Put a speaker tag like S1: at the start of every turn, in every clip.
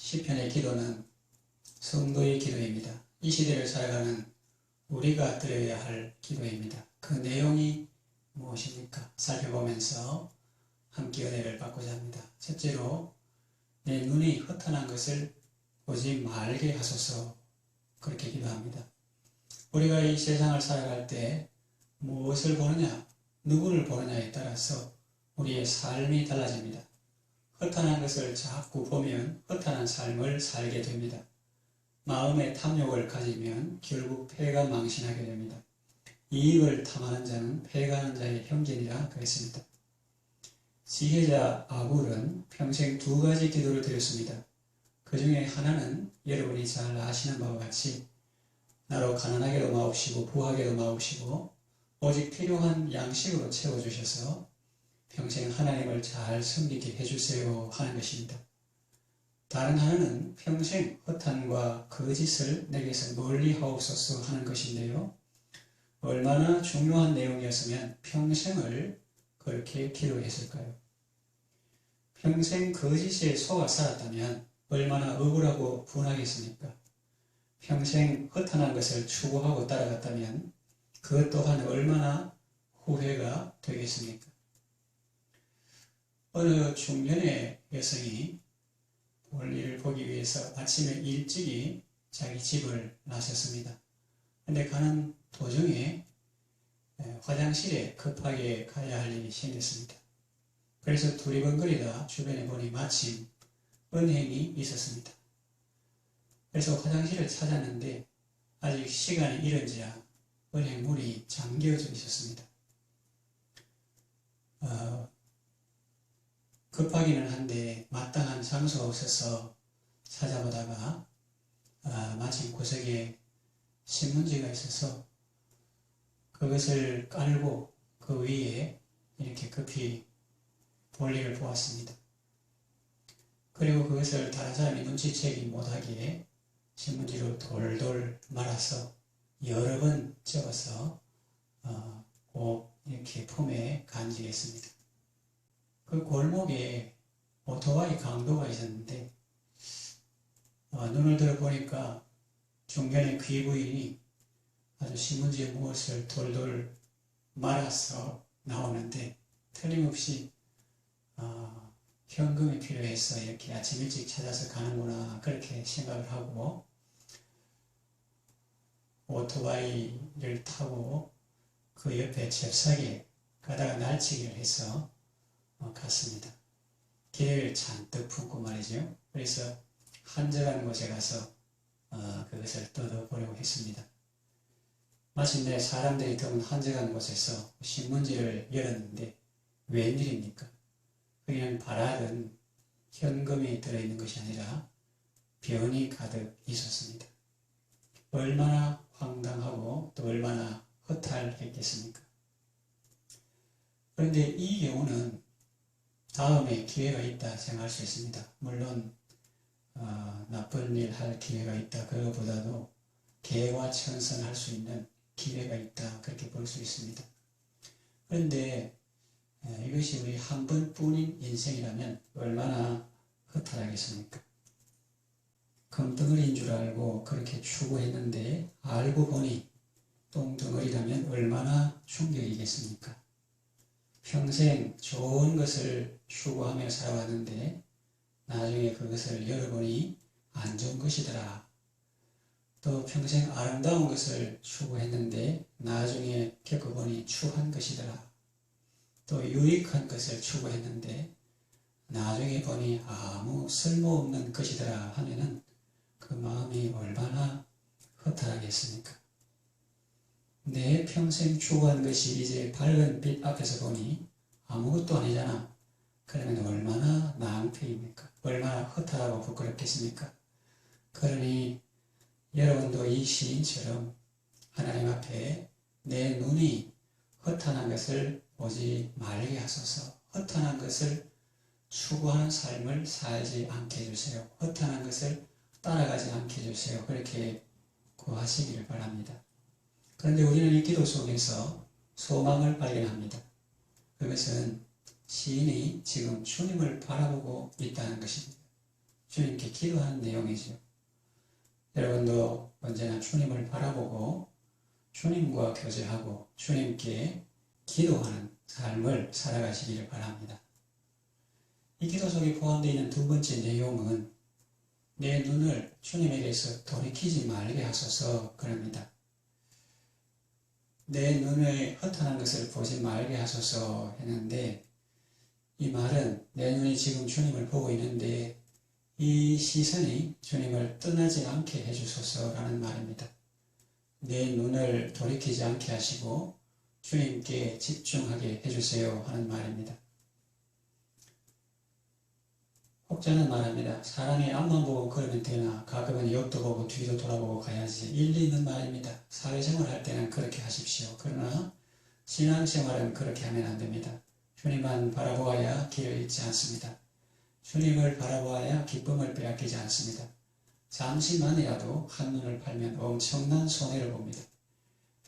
S1: 시편의 기도는 성도의 기도입니다. 이 시대를 살아가는 우리가 드려야 할 기도입니다. 그 내용이 무엇입니까? 살펴보면서 함께 은혜를 받고자 합니다. 첫째로, 내 눈이 허탄한 것을 보지 말게 하소서. 그렇게 기도합니다. 우리가 이 세상을 살아갈 때 무엇을 보느냐, 누구를 보느냐에 따라서 우리의 삶이 달라집니다. 허탄한 것을 자꾸 보면 허탄한 삶을 살게 됩니다. 마음의 탐욕을 가지면 결국 패가 망신하게 됩니다. 이익을 탐하는 자는 패가하는 자의 형제니라 그랬습니다. 지혜자 아굴은 평생 두 가지 기도를 드렸습니다. 그 중에 하나는 여러분이 잘 아시는 바와 같이 나로 가난하게도 마옵시고 부하게도 마옵시고 오직 필요한 양식으로 채워주셔서 평생 하나님을 잘 섬기게 해주세요 하는 것입니다. 다른 하나는 평생 허탄과 거짓을 내게서 멀리 하옵소서 하는 것인데요. 얼마나 중요한 내용이었으면 평생을 그렇게 기도했을까요? 평생 거짓에 속아 살았다면 얼마나 억울하고 분하겠습니까? 평생 허탄한 것을 추구하고 따라갔다면 그것 또한 얼마나 후회가 되겠습니까? 어느 중년의 여성이 볼일을 보기 위해서 아침에 일찍이 자기 집을 나섰습니다. 그런데 가는 도중에 화장실에 급하게 가야 할 일이 생겼습니다. 그래서 두리번거리다 주변에 보니 마침 은행이 있었습니다. 그래서 화장실을 찾았는데 아직 시간이 이른지라 은행 문이 잠겨져 있었습니다. 급하기는 한데 마땅한 장소가 없어서 찾아보다가 마침 구석에 신문지가 있어서 그것을 깔고 그 위에 이렇게 급히 볼일을 보았습니다. 그리고 그것을 다른 사람이 눈치채기 못하기에 신문지로 돌돌 말아서 여러 번 접어서 꼭 이렇게 품에 간직했습니다. 그 골목에 오토바이 강도가 있었는데 눈을 들어 보니까 중견의 귀부인이 아주 신문지에 무엇을 돌돌 말아서 나오는데 틀림없이 현금이 필요해서 이렇게 아침 일찍 찾아서 가는구나 그렇게 생각을 하고 오토바이를 타고 그 옆에 잽싸게 가다가 날치기를 해서 갔습니다. 기회를 잔뜩 품고 말이죠. 그래서 한적한 곳에 가서 그것을 뜯어보려고 했습니다. 마침내 사람들이 드문 한적한 곳에서 신문지를 열었는데 웬일입니까? 그냥 바락은 현금이 들어있는 것이 아니라 변이 가득 있었습니다. 얼마나 황당하고 또 얼마나 허탈했겠습니까? 그런데 이 경우는 다음에 기회가 있다 생각할 수 있습니다. 물론 나쁜 일 할 기회가 있다. 그거보다도 개과천선할 수 있는 기회가 있다. 그렇게 볼 수 있습니다. 그런데 이것이 우리 한 번뿐인 인생이라면 얼마나 허탈하겠습니까? 금덩어리인 줄 알고 그렇게 추구했는데 알고 보니 똥덩어리라면 얼마나 충격이겠습니까? 평생 좋은 것을 추구하며 살아왔는데 나중에 그것을 열어보니 안 좋은 것이더라. 또 평생 아름다운 것을 추구했는데 나중에 겪어보니 추한 것이더라. 또 유익한 것을 추구했는데 나중에 보니 아무 쓸모없는 것이더라 하면은 그 마음이 얼마나 허탈하겠습니까? 내 평생 추구한 것이 이제 밝은 빛 앞에서 보니 아무것도 아니잖아. 그러면 얼마나 낭패입니까? 얼마나 허탈하고 부끄럽겠습니까? 그러니 여러분도 이 시인처럼 하나님 앞에 내 눈이 허탄한 것을 보지 말게 하소서. 허탄한 것을 추구하는 삶을 살지 않게 해주세요. 허탄한 것을 따라가지 않게 해주세요. 그렇게 구하시기를 바랍니다. 그런데 우리는 이 기도 속에서 소망을 발견합니다. 그것은 시인이 지금 주님을 바라보고 있다는 것입니다. 주님께 기도하는 내용이죠. 여러분도 언제나 주님을 바라보고 주님과 교제하고 주님께 기도하는 삶을 살아가시기를 바랍니다. 이 기도 속에 포함되어 있는 두 번째 내용은 내 눈을 주님에게서 돌이키지 말게 하소서 그럽니다. 내 눈에 허탄한 것을 보지 말게 하소서 했는데 이 말은 내 눈이 지금 주님을 보고 있는데 이 시선이 주님을 떠나지 않게 해주소서라는 말입니다. 내 눈을 돌이키지 않게 하시고 주님께 집중하게 해주세요 하는 말입니다. 혹자는 말합니다. 사람이 앞만 보고 걸으면 되나 가끔은 옆도 보고 뒤도 돌아보고 가야지. 일리 있는 말입니다. 사회생활 할 때는 그렇게 하십시오. 그러나 신앙생활은 그렇게 하면 안 됩니다. 주님만 바라보아야 길을 잃지 않습니다. 주님을 바라보아야 기쁨을 빼앗기지 않습니다. 잠시만이라도 한눈을 팔면 엄청난 손해를 봅니다.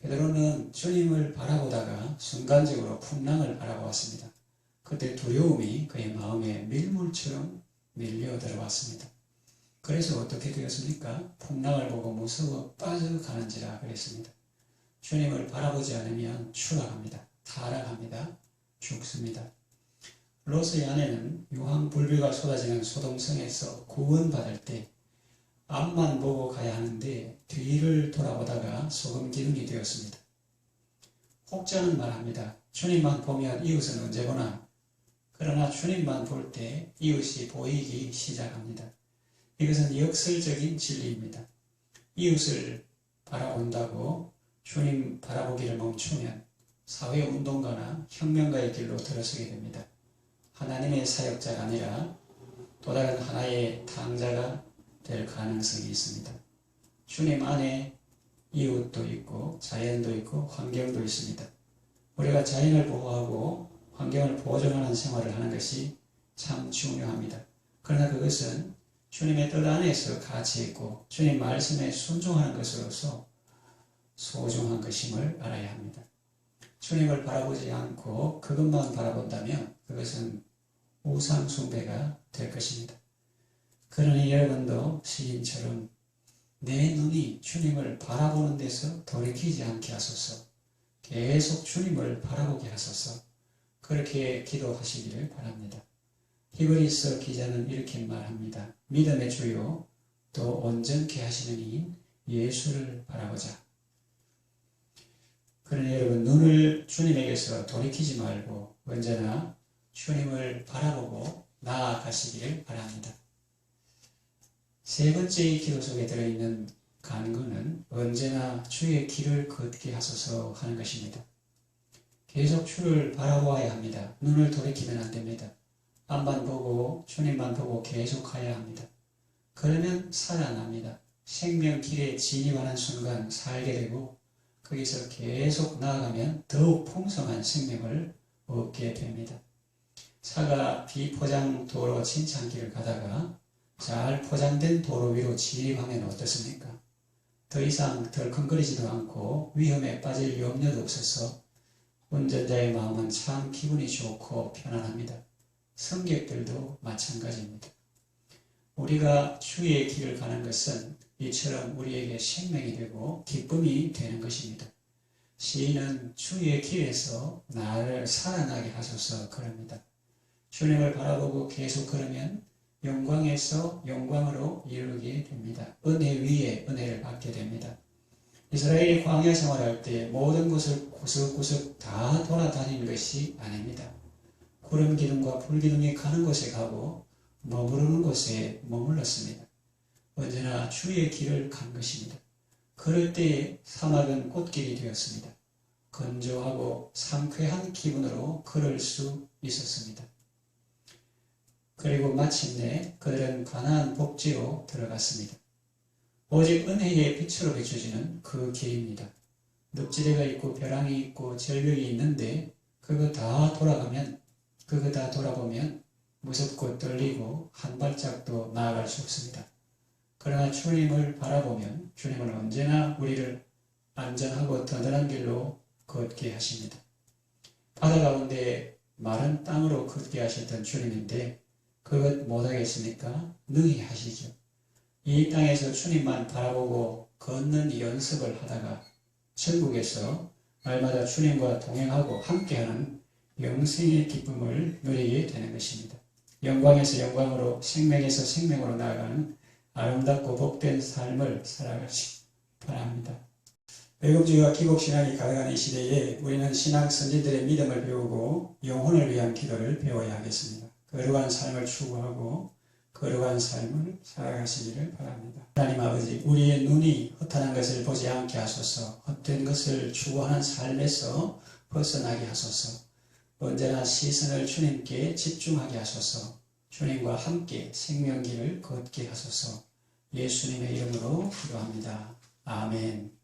S1: 베드로는 주님을 바라보다가 순간적으로 풍랑을 바라보았습니다. 그때 두려움이 그의 마음에 밀물처럼 밀려 들어왔습니다. 그래서 어떻게 되었습니까? 풍랑을 보고 무서워 빠져가는지라 그랬습니다. 주님을 바라보지 않으면 추락합니다. 타락합니다. 죽습니다. 롯의 아내는 유황불비가 쏟아지는 소돔성에서 구원받을 때 앞만 보고 가야 하는데 뒤를 돌아보다가 소금 기둥이 되었습니다. 혹자는 말합니다. 주님만 보면 이웃은 언제 보나? 그러나 주님만 볼 때 이웃이 보이기 시작합니다. 이것은 역설적인 진리입니다. 이웃을 바라본다고 주님 바라보기를 멈추면 사회운동가나 혁명가의 길로 들어서게 됩니다. 하나님의 사역자가 아니라 또 다른 하나의 탕자가 될 가능성이 있습니다. 주님 안에 이웃도 있고 자연도 있고 환경도 있습니다. 우리가 자연을 보호하고 환경을 보존하는 생활을 하는 것이 참 중요합니다. 그러나 그것은 주님의 뜻 안에서 가치 있고 주님 말씀에 순종하는 것으로서 소중한 것임을 알아야 합니다. 주님을 바라보지 않고 그것만 바라본다면 그것은 우상 숭배가 될 것입니다. 그러니 여러분도 시인처럼 내 눈이 주님을 바라보는 데서 돌이키지 않게 하소서, 계속 주님을 바라보게 하소서, 그렇게 기도하시기를 바랍니다. 히브리서 기자는 이렇게 말합니다. 믿음의 주요 또 온전케 하시는 이인 예수를 바라보자. 그러니 여러분 눈을 주님에게서 돌이키지 말고 언제나 주님을 바라보고 나아가시기를 바랍니다. 세 번째 기도 속에 들어있는 간구는 언제나 주의 길을 걷게 하소서 하는 것입니다. 계속 주를 바라보아야 합니다. 눈을 돌이키면 안 됩니다. 앞만 보고 주님만 보고 계속 가야 합니다. 그러면 살아납니다. 생명 길에 진입하는 순간 살게 되고 거기서 계속 나아가면 더욱 풍성한 생명을 얻게 됩니다. 차가 비포장 도로 진창길을 가다가 잘 포장된 도로 위로 진입하면 어떻습니까? 더 이상 덜컹거리지도 않고 위험에 빠질 염려도 없어서 운전자의 마음은 참 기분이 좋고 편안합니다. 승객들도 마찬가지입니다. 우리가 주의 길을 가는 것은 이처럼 우리에게 생명이 되고 기쁨이 되는 것입니다. 시인은 주의 길에서 나를 살아나게 하소서 그럽니다. 주님을 바라보고 계속 걸으면 영광에서 영광으로 이르게 됩니다. 은혜 위에 은혜를 받게 됩니다. 이스라엘이 광야 생활할 때 모든 곳을 구석구석 다 돌아다니는 것이 아닙니다. 구름 기둥과 불 기둥이 가는 곳에 가고 머무르는 곳에 머물렀습니다. 언제나 주의 길을 간 것입니다. 그럴 때에 사막은 꽃길이 되었습니다. 건조하고 상쾌한 기분으로 걸을 수 있었습니다. 그리고 마침내 그들은 가나안 복지로 들어갔습니다. 오직 은혜의 빛으로 비춰지는 그 길입니다. 늪지대가 있고 벼랑이 있고 절벽이 있는데 그거 다 돌아보면 무섭고 떨리고 한 발짝도 나아갈 수 없습니다. 그러나 주님을 바라보면 주님은 언제나 우리를 안전하고 든든한 길로 걷게 하십니다. 바다 가운데 마른 땅으로 걷게 하셨던 주님인데 그것 못하겠습니까? 능히 하시죠. 이 땅에서 주님만 바라보고 걷는 연습을 하다가 천국에서 날마다 주님과 동행하고 함께하는 영생의 기쁨을 누리게 되는 것입니다. 영광에서 영광으로, 생명에서 생명으로 나아가는 아름답고 복된 삶을 살아가시기 바랍니다. 외국주의와 기복신앙이 가득한 이 시대에 우리는 신앙 선진들의 믿음을 배우고 영혼을 위한 기도를 배워야 하겠습니다. 거룩한 삶을 추구하고 거룩한 삶을 살아가시기를 바랍니다. 하나님 아버지, 우리의 눈이 허탄한 것을 보지 않게 하소서. 헛된 것을 추구하는 삶에서 벗어나게 하소서. 언제나 시선을 주님께 집중하게 하소서. 주님과 함께 생명길을 걷게 하소서. 예수님의 이름으로 기도합니다. 아멘.